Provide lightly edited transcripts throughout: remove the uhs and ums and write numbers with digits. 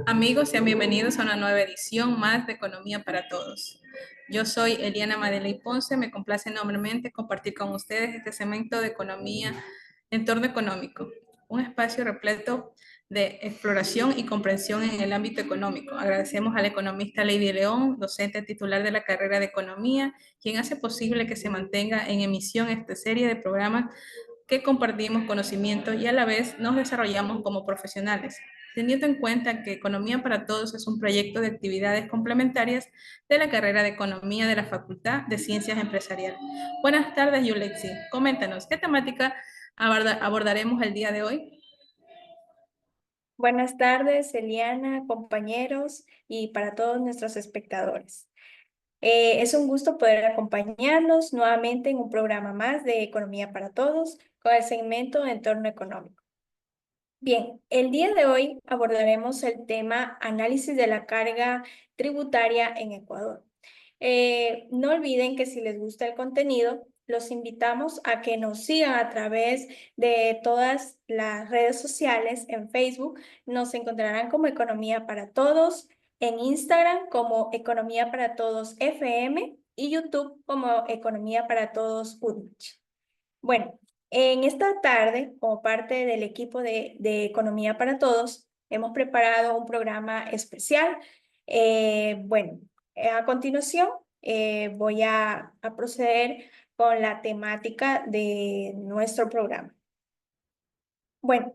Amigos, sean bienvenidos a una nueva edición más de Economía para Todos. Yo soy Eliana Madeley Ponce, me complace enormemente compartir con ustedes este segmento de Economía, Entorno Económico, un espacio repleto de exploración y comprensión en el ámbito económico. Agradecemos al economista Lady León, docente titular de la carrera de Economía, quien hace posible que se mantenga en emisión esta serie de programas que compartimos conocimiento y a la vez nos desarrollamos como profesionales, teniendo en cuenta que Economía para Todos es un proyecto de actividades complementarias de la carrera de Economía de la Facultad de Ciencias Empresariales. Buenas tardes, Yulexi. Coméntanos, ¿qué temática abordaremos el día de hoy? Buenas tardes, Eliana, compañeros y para todos nuestros espectadores. Es un gusto poder acompañarlos nuevamente en un programa más de Economía para Todos con el segmento de Entorno Económico. Bien, el día de hoy abordaremos el tema análisis de la carga tributaria en Ecuador. No olviden que si les gusta el contenido, los invitamos a que nos sigan a través de todas las redes sociales. En Facebook nos encontrarán como Economía para Todos, en Instagram como Economía para Todos FM y YouTube como Economía para Todos UDMIC. Bueno, en esta tarde, como parte del equipo de Economía para Todos, hemos preparado un programa especial. Bueno, a continuación voy a proceder con la temática de nuestro programa. Bueno,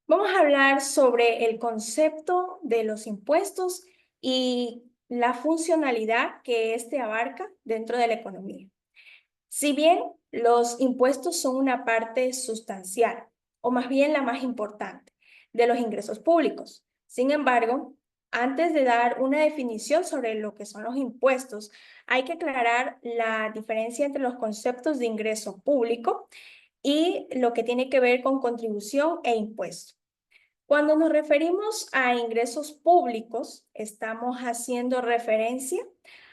vamos a hablar sobre el concepto de los impuestos y la funcionalidad que éste abarca dentro de la economía. Si bien los impuestos son una parte sustancial, o más bien la más importante, de los ingresos públicos. Sin embargo, antes de dar una definición sobre lo que son los impuestos, hay que aclarar la diferencia entre los conceptos de ingreso público y lo que tiene que ver con contribución e impuesto. Cuando nos referimos a ingresos públicos, estamos haciendo referencia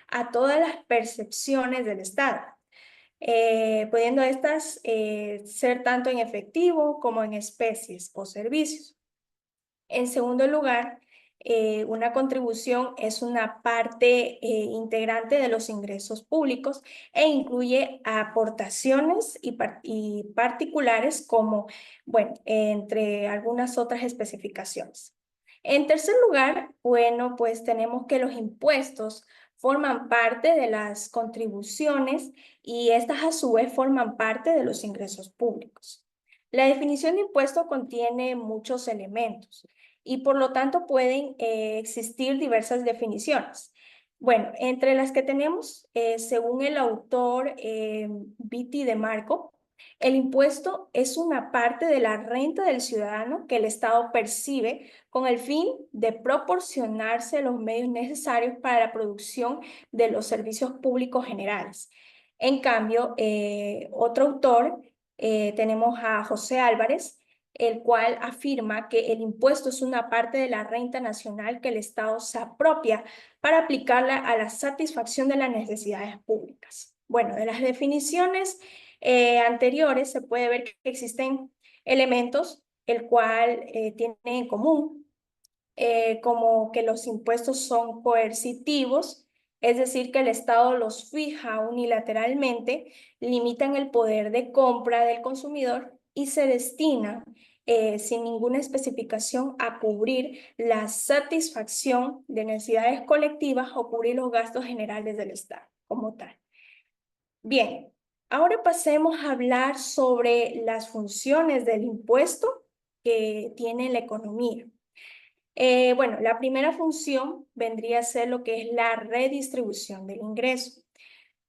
a todas las percepciones del Estado, pudiendo estas ser tanto en efectivo como en especies o servicios. En segundo lugar, una contribución es una parte integrante de los ingresos públicos e incluye aportaciones y particulares como, bueno, entre algunas otras especificaciones. En tercer lugar, bueno, pues tenemos que los impuestos forman parte de las contribuciones y estas a su vez forman parte de los ingresos públicos. La definición de impuesto contiene muchos elementos y por lo tanto pueden existir diversas definiciones. Bueno, entre las que tenemos, según el autor Vitti de Marco, el impuesto es una parte de la renta del ciudadano que el Estado percibe con el fin de proporcionarse los medios necesarios para la producción de los servicios públicos generales. En cambio, otro autor, tenemos a José Álvarez, el cual afirma que el impuesto es una parte de la renta nacional que el Estado se apropia para aplicarla a la satisfacción de las necesidades públicas. Bueno, de las definiciones anteriores se puede ver que existen elementos el cual tienen en común, como que los impuestos son coercitivos, es decir, que el Estado los fija unilateralmente, limitan el poder de compra del consumidor y se destina sin ninguna especificación a cubrir la satisfacción de necesidades colectivas o cubrir los gastos generales del Estado como tal. Bien, ahora pasemos a hablar sobre las funciones del impuesto que tiene la economía. Bueno, la primera función vendría a ser lo que es la redistribución del ingreso.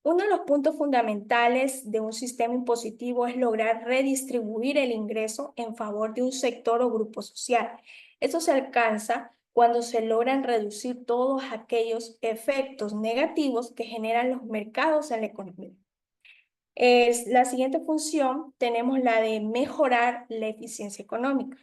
Uno de los puntos fundamentales de un sistema impositivo es lograr redistribuir el ingreso en favor de un sector o grupo social. Esto se alcanza cuando se logran reducir todos aquellos efectos negativos que generan los mercados en la economía. La siguiente función tenemos la de mejorar la eficiencia económica.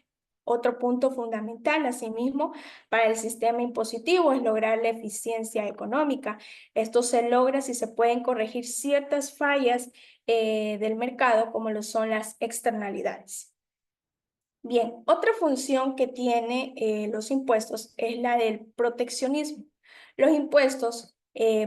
Otro punto fundamental, asimismo, para el sistema impositivo es lograr la eficiencia económica. Esto se logra si se pueden corregir ciertas fallas del mercado, como lo son las externalidades. Bien, otra función que tiene los impuestos es la del proteccionismo. Los impuestos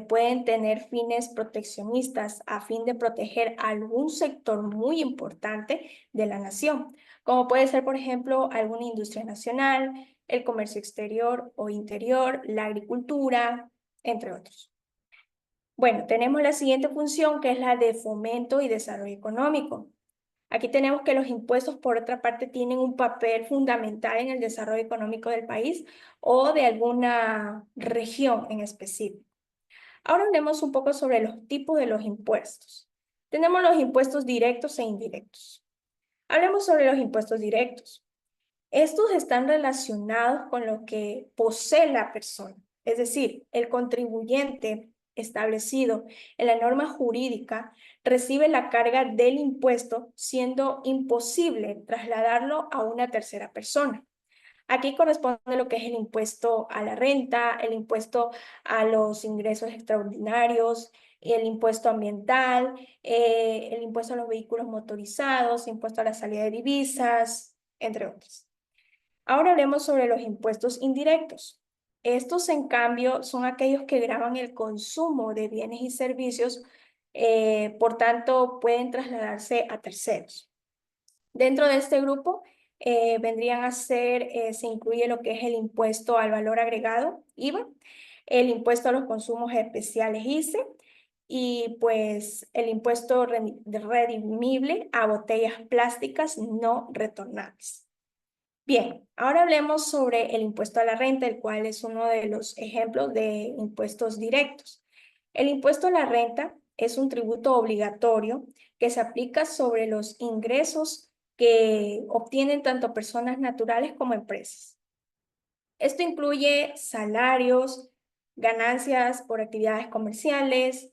pueden tener fines proteccionistas a fin de proteger algún sector muy importante de la nación, como puede ser, por ejemplo, alguna industria nacional, el comercio exterior o interior, la agricultura, entre otros. Bueno, tenemos la siguiente función que es la de fomento y desarrollo económico. Aquí tenemos que los impuestos, por otra parte, tienen un papel fundamental en el desarrollo económico del país o de alguna región en específico. Ahora hablemos un poco sobre los tipos de los impuestos. Tenemos los impuestos directos e indirectos. Hablemos sobre los impuestos directos. Estos están relacionados con lo que posee la persona, es decir, el contribuyente establecido en la norma jurídica recibe la carga del impuesto, siendo imposible trasladarlo a una tercera persona. Aquí corresponde lo que es el impuesto a la renta, el impuesto a los ingresos extraordinarios, el impuesto ambiental, el impuesto a los vehículos motorizados, impuesto a la salida de divisas, entre otros. Ahora hablemos sobre los impuestos indirectos. Estos, en cambio, son aquellos que gravan el consumo de bienes y servicios, por tanto, pueden trasladarse a terceros. Dentro de este grupo vendrían a ser, se incluye lo que es el impuesto al valor agregado, IVA, el impuesto a los consumos especiales, ICE, y pues el impuesto redimible a botellas plásticas no retornables. Bien, ahora hablemos sobre el impuesto a la renta, el cual es uno de los ejemplos de impuestos directos. El impuesto a la renta es un tributo obligatorio que se aplica sobre los ingresos que obtienen tanto personas naturales como empresas. Esto incluye salarios, ganancias por actividades comerciales,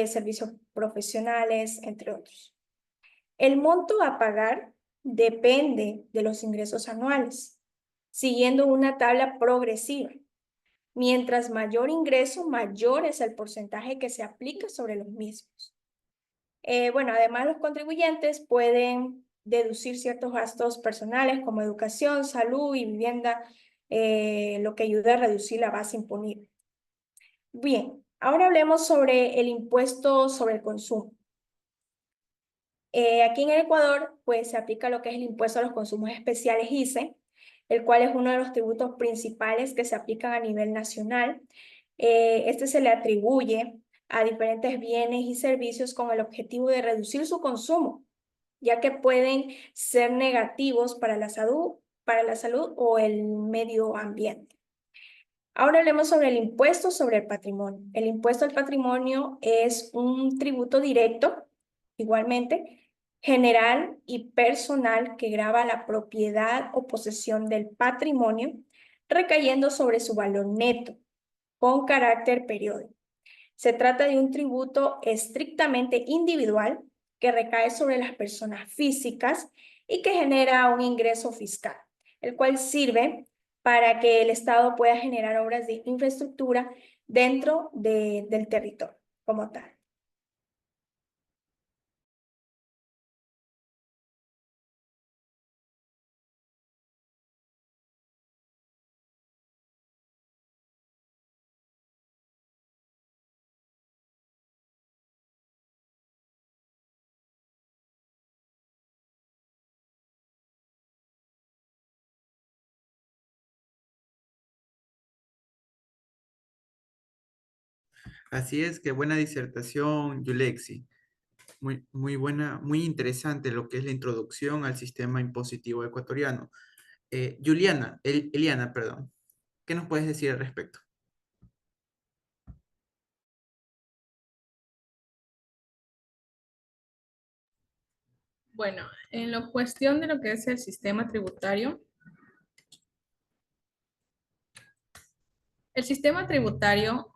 servicios profesionales, entre otros. El monto a pagar depende de los ingresos anuales, siguiendo una tabla progresiva. Mientras mayor ingreso, mayor es el porcentaje que se aplica sobre los mismos. Bueno, además los contribuyentes pueden deducir ciertos gastos personales como educación, salud y vivienda, lo que ayuda a reducir la base imponible. Bien, ahora hablemos sobre el impuesto sobre el consumo. Aquí en el Ecuador, pues se aplica lo que es el impuesto a los consumos especiales ICE, el cual es uno de los tributos principales que se aplican a nivel nacional. Este se le atribuye a diferentes bienes y servicios con el objetivo de reducir su consumo, ya que pueden ser negativos para la salud o el medio ambiente. Ahora hablemos sobre el impuesto sobre el patrimonio. El impuesto al patrimonio es un tributo directo, igualmente, general y personal que grava la propiedad o posesión del patrimonio, recayendo sobre su valor neto, con carácter periódico. Se trata de un tributo estrictamente individual que recae sobre las personas físicas y que genera un ingreso fiscal, el cual sirve para que el Estado pueda generar obras de infraestructura dentro del territorio como tal. Así es, qué buena disertación, Yulexi. Muy buena, muy interesante lo que es la introducción al sistema impositivo ecuatoriano. Eliana, perdón, ¿qué nos puedes decir al respecto? Bueno, en la cuestión de lo que es el sistema tributario, el sistema tributario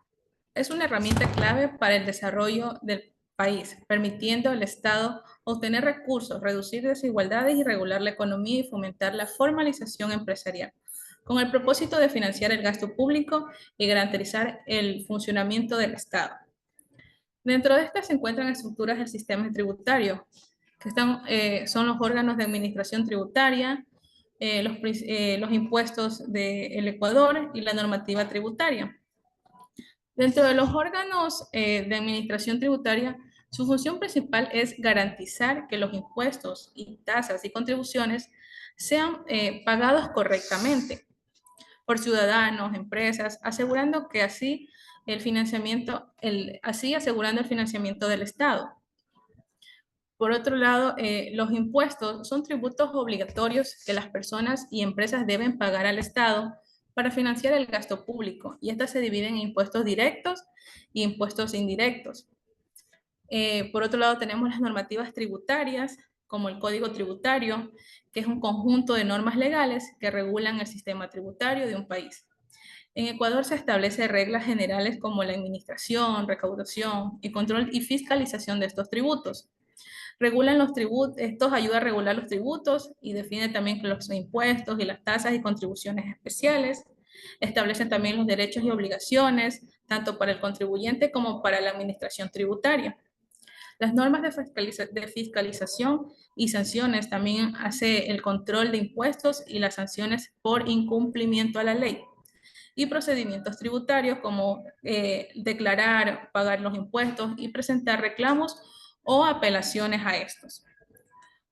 es una herramienta clave para el desarrollo del país, permitiendo al Estado obtener recursos, reducir desigualdades y regular la economía y fomentar la formalización empresarial, con el propósito de financiar el gasto público y garantizar el funcionamiento del Estado. Dentro de estas se encuentran estructuras del sistema tributario, que son los órganos de administración tributaria, los impuestos del Ecuador y la normativa tributaria. Dentro de los órganos de administración tributaria, su función principal es garantizar que los impuestos y tasas y contribuciones sean pagados correctamente por ciudadanos, empresas, asegurando que así asegurando el financiamiento del Estado. Por otro lado, los impuestos son tributos obligatorios que las personas y empresas deben pagar al Estado para financiar el gasto público, y estas se dividen en impuestos directos y impuestos indirectos. Por otro lado, tenemos las normativas tributarias, como el Código Tributario, que es un conjunto de normas legales que regulan el sistema tributario de un país. En Ecuador se establecen reglas generales como la administración, recaudación y control y fiscalización de estos tributos. Regulan los tributos, estos ayudan a regular los tributos y define también los impuestos y las tasas y contribuciones especiales. Establecen también los derechos y obligaciones, tanto para el contribuyente como para la administración tributaria. Las normas de fiscalización y sanciones también hace el control de impuestos y las sanciones por incumplimiento a la ley. Y procedimientos tributarios como declarar, pagar los impuestos y presentar reclamos o apelaciones a estos.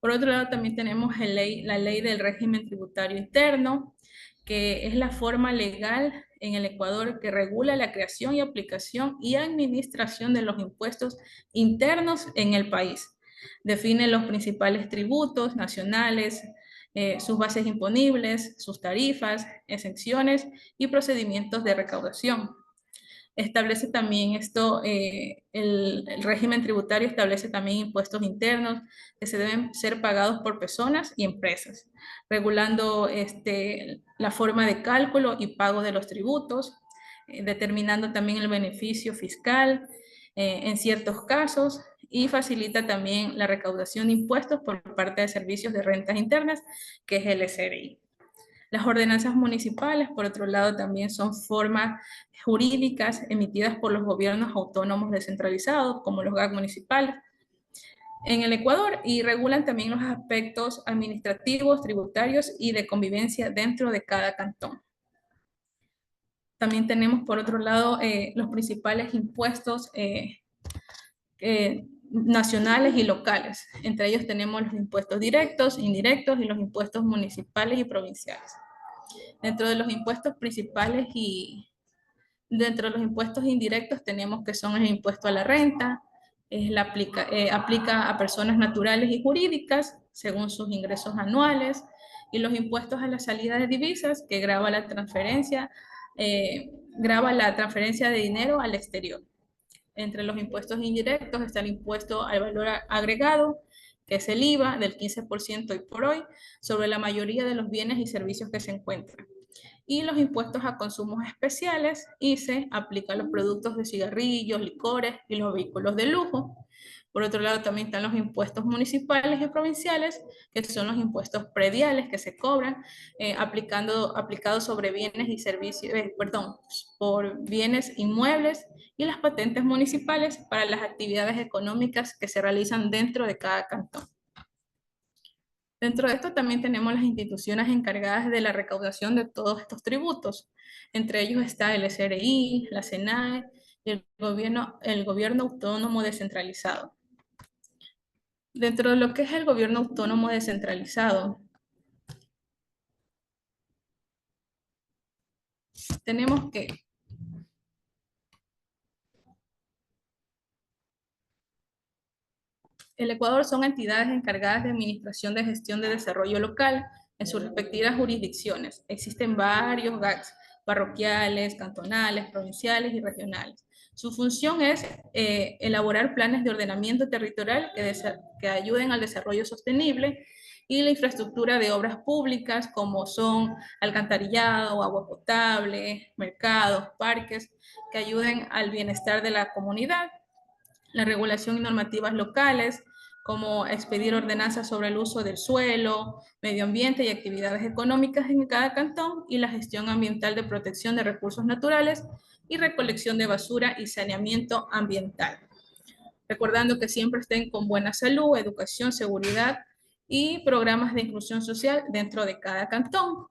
Por otro lado, también tenemos la ley del régimen tributario interno, que es la forma legal en el Ecuador que regula la creación y aplicación y administración de los impuestos internos en el país. Define los principales tributos nacionales, sus bases imponibles, sus tarifas, exenciones y procedimientos de recaudación. Establece también el régimen tributario establece también impuestos internos que se deben ser pagados por personas y empresas, regulando la forma de cálculo y pago de los tributos, determinando también el beneficio fiscal en ciertos casos, y facilita también la recaudación de impuestos por parte de servicios de rentas internas, que es el SRI. Las ordenanzas municipales, por otro lado, también son formas jurídicas emitidas por los gobiernos autónomos descentralizados, como los GAC municipales en el Ecuador, y regulan también los aspectos administrativos, tributarios y de convivencia dentro de cada cantón. También tenemos, por otro lado, los principales impuestos nacionales y locales. Entre ellos tenemos los impuestos directos, indirectos y los impuestos municipales y provinciales. Dentro de los impuestos principales y dentro de los impuestos indirectos tenemos que son el impuesto a la renta, aplica a personas naturales y jurídicas según sus ingresos anuales, y los impuestos a la salida de divisas, que grava la transferencia de dinero al exterior. Entre los impuestos indirectos está el impuesto al valor agregado, que es el IVA del 15% hoy por hoy, sobre la mayoría de los bienes y servicios que se encuentran. Y los impuestos a consumos especiales, ICE, aplica a los productos de cigarrillos, licores y los vehículos de lujo. Por otro lado, también están los impuestos municipales y provinciales, que son los impuestos prediales que se cobran, aplicados sobre bienes y servicios, por bienes inmuebles, y las patentes municipales para las actividades económicas que se realizan dentro de cada cantón. Dentro de esto también tenemos las instituciones encargadas de la recaudación de todos estos tributos. Entre ellos está el SRI, la SENAE y el gobierno autónomo descentralizado. Dentro de lo que es el gobierno autónomo descentralizado, tenemos que el Ecuador son entidades encargadas de administración de gestión de desarrollo local en sus respectivas jurisdicciones. Existen varios GACs parroquiales, cantonales, provinciales y regionales. Su función es elaborar planes de ordenamiento territorial que ayuden al desarrollo sostenible y la infraestructura de obras públicas como son alcantarillado, agua potable, mercados, parques, que ayuden al bienestar de la comunidad. La regulación y normativas locales, como expedir ordenanzas sobre el uso del suelo, medio ambiente y actividades económicas en cada cantón, y la gestión ambiental de protección de recursos naturales y recolección de basura y saneamiento ambiental. Recordando que siempre estén con buena salud, educación, seguridad y programas de inclusión social dentro de cada cantón.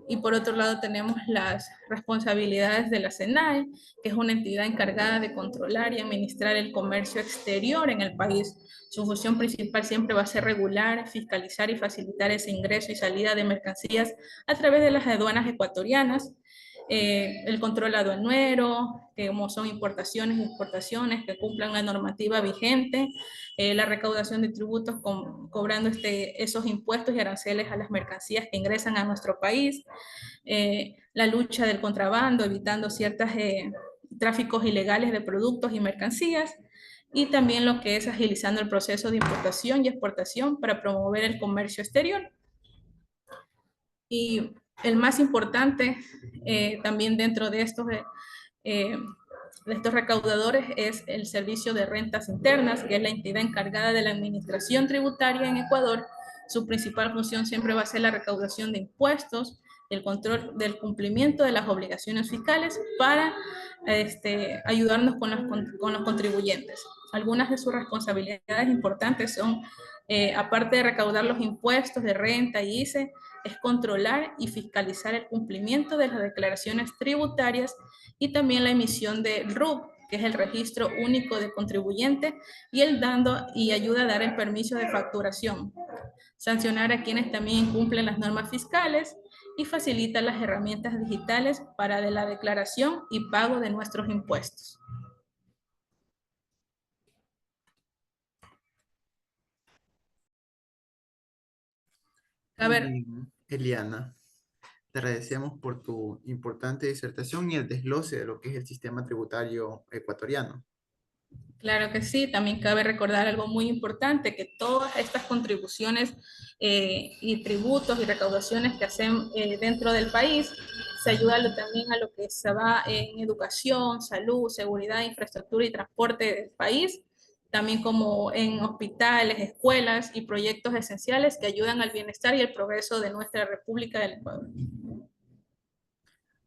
Y por otro lado tenemos las responsabilidades de la SENAE, que es una entidad encargada de controlar y administrar el comercio exterior en el país. Su función principal siempre va a ser regular, fiscalizar y facilitar ese ingreso y salida de mercancías a través de las aduanas ecuatorianas. El control aduanero, que como son importaciones y exportaciones, que cumplan la normativa vigente, la recaudación de tributos cobrando esos impuestos y aranceles a las mercancías que ingresan a nuestro país, la lucha del contrabando, evitando ciertos tráficos ilegales de productos y mercancías, y también lo que es agilizando el proceso de importación y exportación para promover el comercio exterior. Y el más importante también dentro de estos recaudadores es el Servicio de Rentas Internas, que es la entidad encargada de la administración tributaria en Ecuador. Su principal función siempre va a ser la recaudación de impuestos, el control del cumplimiento de las obligaciones fiscales para ayudarnos con los contribuyentes. Algunas de sus responsabilidades importantes son, aparte de recaudar los impuestos de renta y ICE, es controlar y fiscalizar el cumplimiento de las declaraciones tributarias y también la emisión del RUC, que es el Registro Único de Contribuyente, y el dando y ayuda a dar el permiso de facturación, sancionar a quienes también incumplen las normas fiscales y facilita las herramientas digitales para la declaración y pago de nuestros impuestos. A Muy ver, bien, Eliana. Te agradecemos por tu importante disertación y el desglose de lo que es el sistema tributario ecuatoriano. claro que sí, también cabe recordar algo muy importante, que todas estas contribuciones y tributos y recaudaciones que hacen dentro del país se ayuda también a lo que se va en educación, salud, seguridad, infraestructura y transporte del país, también como en hospitales, escuelas y proyectos esenciales que ayudan al bienestar y el progreso de nuestra República del Ecuador.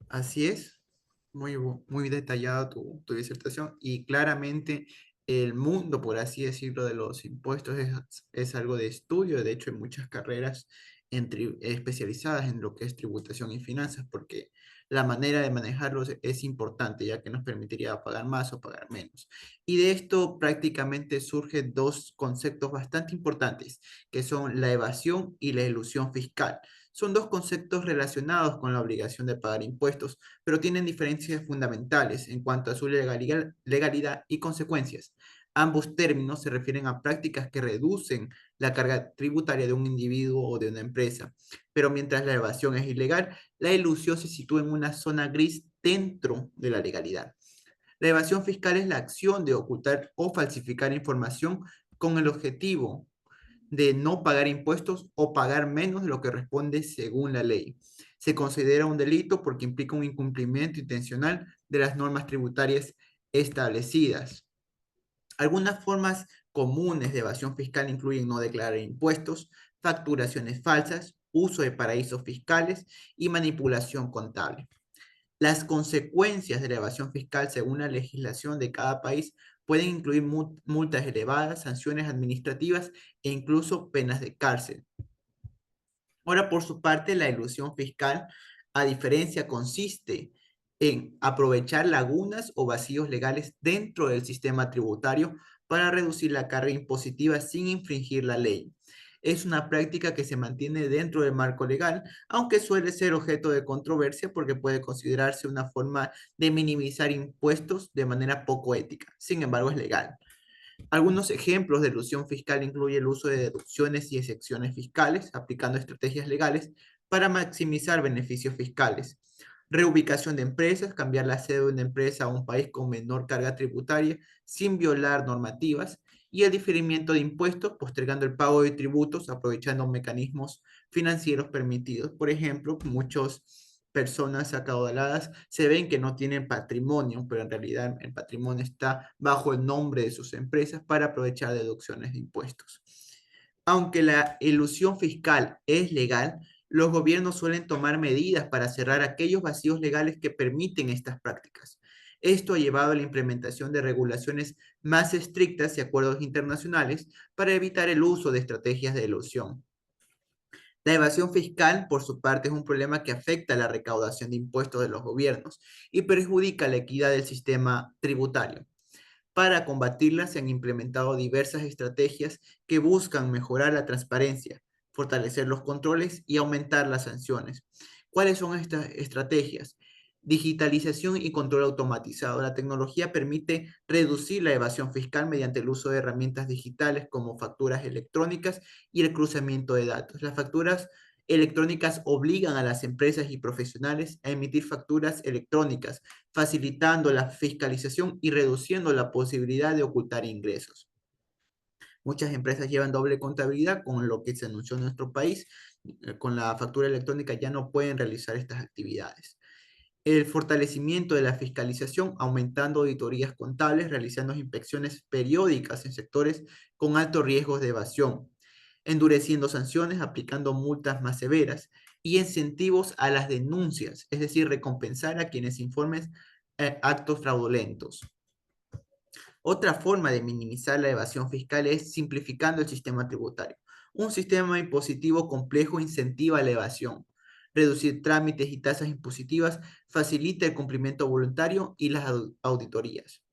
Así es, muy detallada tu disertación y claramente el mundo, por así decirlo, de los impuestos es algo de estudio. De hecho, hay muchas carreras especializadas en lo que es tributación y finanzas, porque la manera de manejarlos es importante, ya que nos permitiría pagar más o pagar menos. Y de esto prácticamente surgen dos conceptos bastante importantes, que son la evasión y la elusión fiscal. Son dos conceptos relacionados con la obligación de pagar impuestos, pero tienen diferencias fundamentales en cuanto a su legalidad y consecuencias. Ambos términos se refieren a prácticas que reducen la carga tributaria de un individuo o de una empresa, pero mientras la evasión es ilegal, la ilusión se sitúa en una zona gris dentro de la legalidad. La evasión fiscal es la acción de ocultar o falsificar información con el objetivo de no pagar impuestos o pagar menos de lo que responde según la ley. Se considera un delito porque implica un incumplimiento intencional de las normas tributarias establecidas. Algunas formas comunes de evasión fiscal incluyen no declarar impuestos, facturaciones falsas, uso de paraísos fiscales y manipulación contable. Las consecuencias de la evasión fiscal según la legislación de cada país pueden incluir multas elevadas, sanciones administrativas e incluso penas de cárcel. Ahora, por su parte, la elusión fiscal, a diferencia, consiste en aprovechar lagunas o vacíos legales dentro del sistema tributario para reducir la carga impositiva sin infringir la ley. Es una práctica que se mantiene dentro del marco legal, aunque suele ser objeto de controversia porque puede considerarse una forma de minimizar impuestos de manera poco ética. Sin embargo, es legal. Algunos ejemplos de elusión fiscal incluyen el uso de deducciones y excepciones fiscales, aplicando estrategias legales para maximizar beneficios fiscales. Reubicación de empresas, cambiar la sede de una empresa a un país con menor carga tributaria sin violar normativas. Y el diferimiento de impuestos, postergando el pago de tributos, aprovechando mecanismos financieros permitidos. Por ejemplo, muchas personas acaudaladas se ven que no tienen patrimonio, pero en realidad el patrimonio está bajo el nombre de sus empresas para aprovechar deducciones de impuestos. Aunque la elusión fiscal es legal, los gobiernos suelen tomar medidas para cerrar aquellos vacíos legales que permiten estas prácticas. Esto ha llevado a la implementación de regulaciones más estrictas y acuerdos internacionales para evitar el uso de estrategias de elusión. La evasión fiscal, por su parte, es un problema que afecta a la recaudación de impuestos de los gobiernos y perjudica la equidad del sistema tributario. Para combatirla se han implementado diversas estrategias que buscan mejorar la transparencia, fortalecer los controles y aumentar las sanciones. ¿Cuáles son estas estrategias? Digitalización y control automatizado. La tecnología permite reducir la evasión fiscal mediante el uso de herramientas digitales como facturas electrónicas y el cruzamiento de datos. Las facturas electrónicas obligan a las empresas y profesionales a emitir facturas electrónicas, facilitando la fiscalización y reduciendo la posibilidad de ocultar ingresos. Muchas empresas llevan doble contabilidad, con lo que se anunció en nuestro país. Con la factura electrónica ya no pueden realizar estas actividades. El fortalecimiento de la fiscalización, aumentando auditorías contables, realizando inspecciones periódicas en sectores con altos riesgos de evasión, endureciendo sanciones, aplicando multas más severas y incentivos a las denuncias, es decir, recompensar a quienes informen actos fraudulentos. Otra forma de minimizar la evasión fiscal es simplificando el sistema tributario. Un sistema impositivo complejo incentiva la evasión. Reducir trámites y tasas impositivas facilita el cumplimiento voluntario y las auditorías.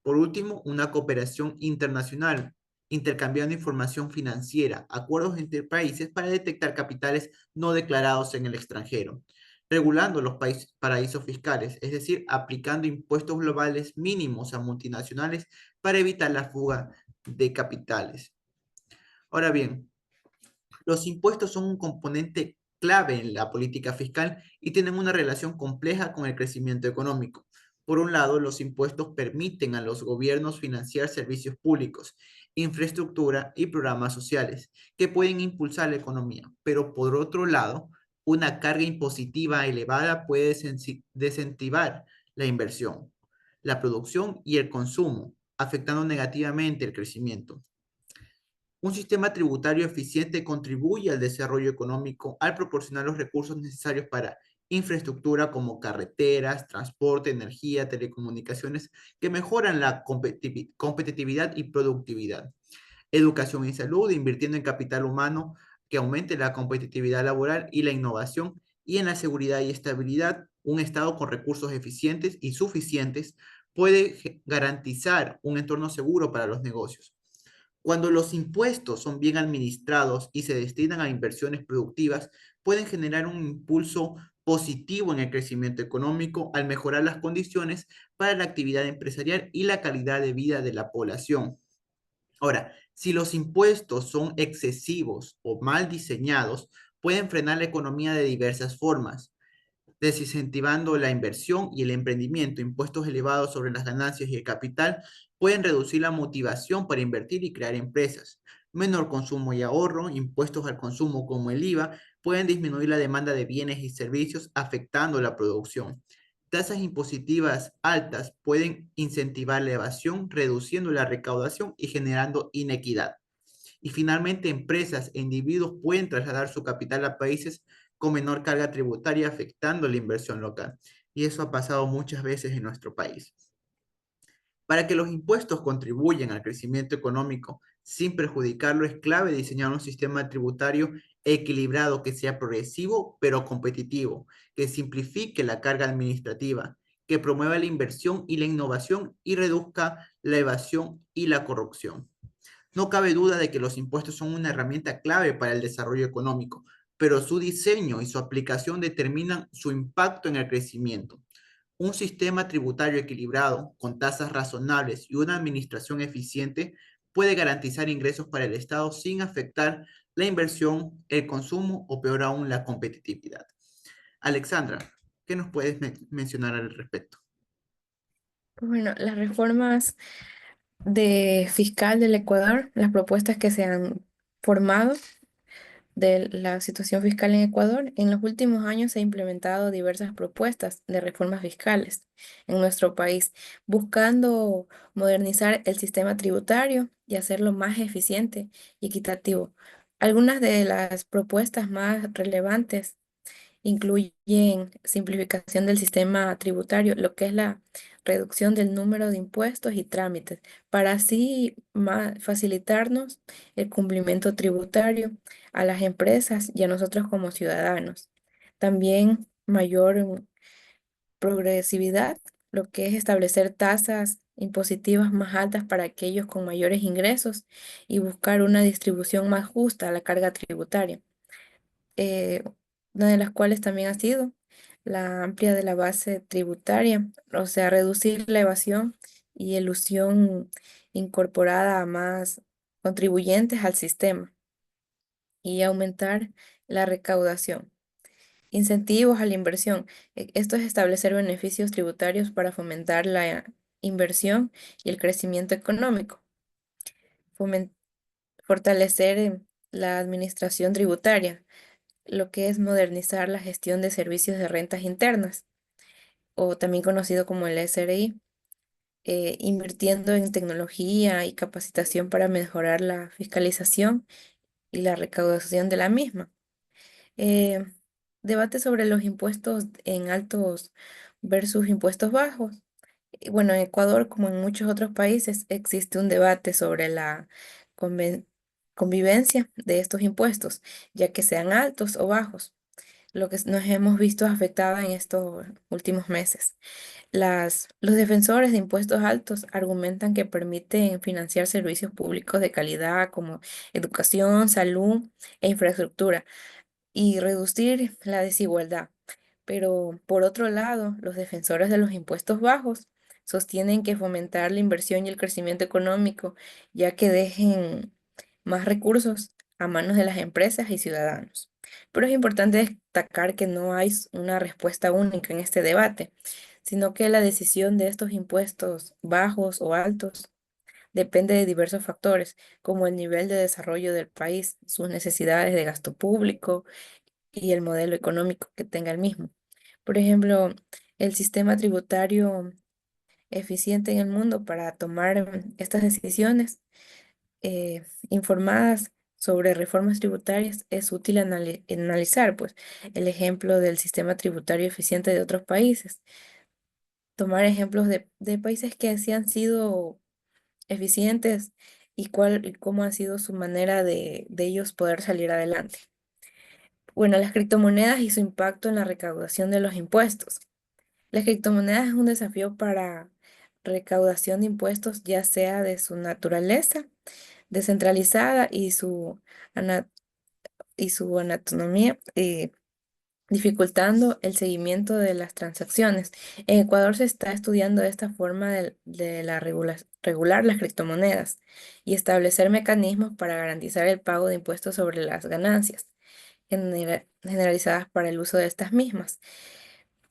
Por último, una cooperación internacional, intercambiando información financiera, acuerdos entre países para detectar capitales no declarados en el extranjero, regulando los paraísos fiscales, es decir, aplicando impuestos globales mínimos a multinacionales para evitar la fuga de capitales. Ahora bien, los impuestos son un componente clave en la política fiscal y tienen una relación compleja con el crecimiento económico. Por un lado, los impuestos permiten a los gobiernos financiar servicios públicos, infraestructura y programas sociales que pueden impulsar la economía. Pero por otro lado, una carga impositiva elevada puede desincentivar la inversión, la producción y el consumo, afectando negativamente el crecimiento. Un sistema tributario eficiente contribuye al desarrollo económico al proporcionar los recursos necesarios para infraestructura como carreteras, transporte, energía, telecomunicaciones, que mejoran la competitividad y productividad. Educación y salud, invirtiendo en capital humano que aumente la competitividad laboral y la innovación, y en la seguridad y estabilidad. Un Estado con recursos eficientes y suficientes puede garantizar un entorno seguro para los negocios. Cuando los impuestos son bien administrados y se destinan a inversiones productivas, pueden generar un impulso positivo en el crecimiento económico al mejorar las condiciones para la actividad empresarial y la calidad de vida de la población. Ahora, si los impuestos son excesivos o mal diseñados, pueden frenar la economía de diversas formas, desincentivando la inversión y el emprendimiento. Impuestos elevados sobre las ganancias y el capital pueden reducir la motivación para invertir y crear empresas. Menor consumo y ahorro, impuestos al consumo como el IVA, pueden disminuir la demanda de bienes y servicios, afectando la producción. Tasas impositivas altas pueden incentivar la evasión, reduciendo la recaudación y generando inequidad. Y finalmente, empresas e individuos pueden trasladar su capital a países con menor carga tributaria, afectando la inversión local. Y eso ha pasado muchas veces en nuestro país. Para que los impuestos contribuyan al crecimiento económico sin perjudicarlo, es clave diseñar un sistema tributario equilibrado que sea progresivo pero competitivo, que simplifique la carga administrativa, que promueva la inversión y la innovación y reduzca la evasión y la corrupción. No cabe duda de que los impuestos son una herramienta clave para el desarrollo económico, pero su diseño y su aplicación determinan su impacto en el crecimiento. Un sistema tributario equilibrado, con tasas razonables y una administración eficiente puede garantizar ingresos para el Estado sin afectar la inversión, el consumo o peor aún la competitividad. Alexandra, ¿qué nos puedes mencionar al respecto? Bueno, las reformas de fiscal del Ecuador, las propuestas que se han formado de la situación fiscal en Ecuador, en los últimos años se han implementado diversas propuestas de reformas fiscales en nuestro país, buscando modernizar el sistema tributario y hacerlo más eficiente y equitativo. Algunas de las propuestas más relevantes Incluyen simplificación del sistema tributario, lo que es la reducción del número de impuestos y trámites, para así facilitarnos el cumplimiento tributario a las empresas y a nosotros como ciudadanos. También mayor progresividad, lo que es establecer tasas impositivas más altas para aquellos con mayores ingresos y buscar una distribución más justa a la carga tributaria, eh, una de las cuales también ha sido la amplia de la base tributaria, o sea, reducir la evasión y elusión incorporada a más contribuyentes al sistema y aumentar la recaudación. Incentivos a la inversión. Esto es establecer beneficios tributarios para fomentar la inversión y el crecimiento económico. Fomen- Fortalecer la administración tributaria, lo que es modernizar la gestión de servicios de rentas internas, o también conocido como el SRI, invirtiendo en tecnología y capacitación para mejorar la fiscalización y la recaudación de la misma. Eh, Debate sobre los impuestos en altos versus impuestos bajos. Y bueno, en Ecuador, como en muchos otros países, existe un debate sobre la conven- convivencia de estos impuestos, ya que sean altos o bajos, lo que nos hemos visto afectado en estos últimos meses. Los defensores de impuestos altos argumentan que permiten financiar servicios públicos de calidad como educación, salud e infraestructura y reducir la desigualdad. Pero por otro lado, los defensores de los impuestos bajos sostienen que fomentar la inversión y el crecimiento económico, ya que dejen más recursos a manos de las empresas y ciudadanos. Pero es importante destacar que no hay una respuesta única en este debate, sino que la decisión de estos impuestos bajos o altos depende de diversos factores, como el nivel de desarrollo del país, sus necesidades de gasto público y el modelo económico que tenga el mismo. Por ejemplo, el sistema tributario eficiente en el mundo para tomar estas decisiones informadas sobre reformas tributarias es útil analizar, pues, el ejemplo del sistema tributario eficiente de otros países, tomar ejemplos de países que sí han sido eficientes y cómo ha sido su manera de ellos poder salir adelante. Bueno, las criptomonedas y su impacto en la recaudación de los impuestos. Las criptomonedas es un desafío para recaudación de impuestos, ya sea de su naturaleza descentralizada ana- y su anatomía, dificultando el seguimiento de las transacciones. En Ecuador se está estudiando esta forma de regular las criptomonedas y establecer mecanismos para garantizar el pago de impuestos sobre las ganancias generalizadas para el uso de estas mismas.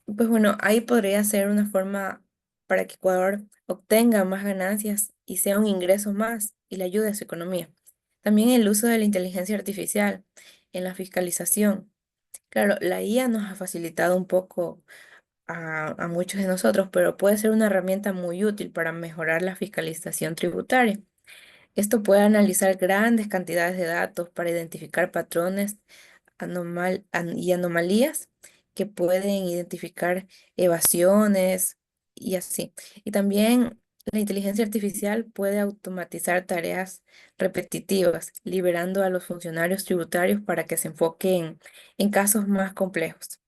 Pues bueno, ahí podría ser una forma para que Ecuador obtenga más ganancias y sea un ingreso más y le ayude a su economía. También el uso de la inteligencia artificial en la fiscalización. Claro, la IA nos ha facilitado un poco a muchos de nosotros, pero puede ser una herramienta muy útil para mejorar la fiscalización tributaria. Esto puede analizar grandes cantidades de datos para identificar patrones y anomalías que pueden identificar evasiones y así. Y también la inteligencia artificial puede automatizar tareas repetitivas, liberando a los funcionarios tributarios para que se enfoquen en casos más complejos.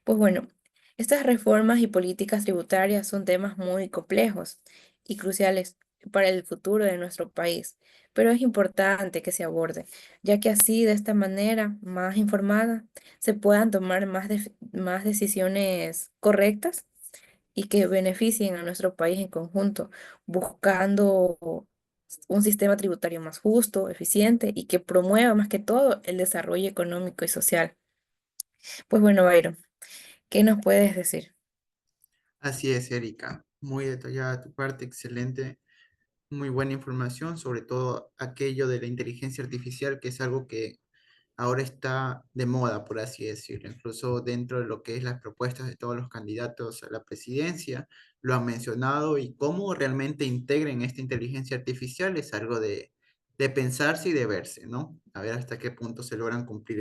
Pues bueno, estas reformas y políticas tributarias son temas muy complejos y cruciales para el futuro de nuestro país, pero es importante que se aborden, ya que así, de esta manera más informada, se puedan tomar más decisiones correctas y que beneficien a nuestro país en conjunto, buscando un sistema tributario más justo, eficiente y que promueva más que todo el desarrollo económico y social. Pues bueno, Byron, ¿qué nos puedes decir? Así es, Erika. Muy detallada tu parte, excelente. Muy buena información, sobre todo aquello de la inteligencia artificial, que es algo que ahora está de moda, por así decirlo. Incluso dentro de lo que es las propuestas de todos los candidatos a la presidencia, lo han mencionado y cómo realmente integren esta inteligencia artificial es algo de pensarse y de verse, ¿no? A ver hasta qué punto se logran cumplir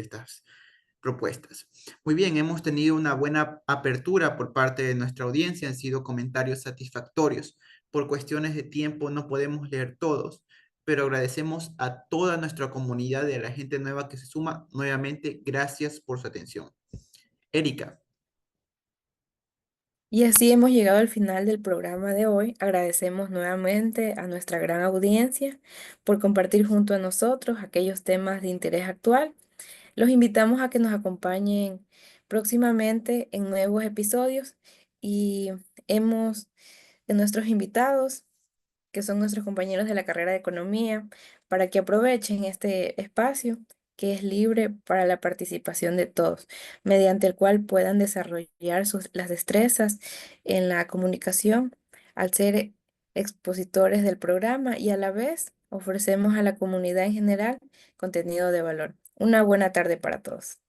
propuestas. Muy bien, hemos tenido una buena apertura por parte de nuestra audiencia, han sido comentarios satisfactorios. Por cuestiones de tiempo no podemos leer todos, pero agradecemos a toda nuestra comunidad y a la gente nueva que se suma. Nuevamente, gracias por su atención. Erika. Y así hemos llegado al final del programa de hoy. Agradecemos nuevamente a nuestra gran audiencia por compartir junto a nosotros aquellos temas de interés actual. Los invitamos a que nos acompañen próximamente en nuevos episodios y hemos de nuestros invitados, que son nuestros compañeros de la carrera de Economía, para que aprovechen este espacio que es libre para la participación de todos, mediante el cual puedan desarrollar las destrezas en la comunicación al ser expositores del programa y a la vez ofrecemos a la comunidad en general contenido de valor. Una buena tarde para todos.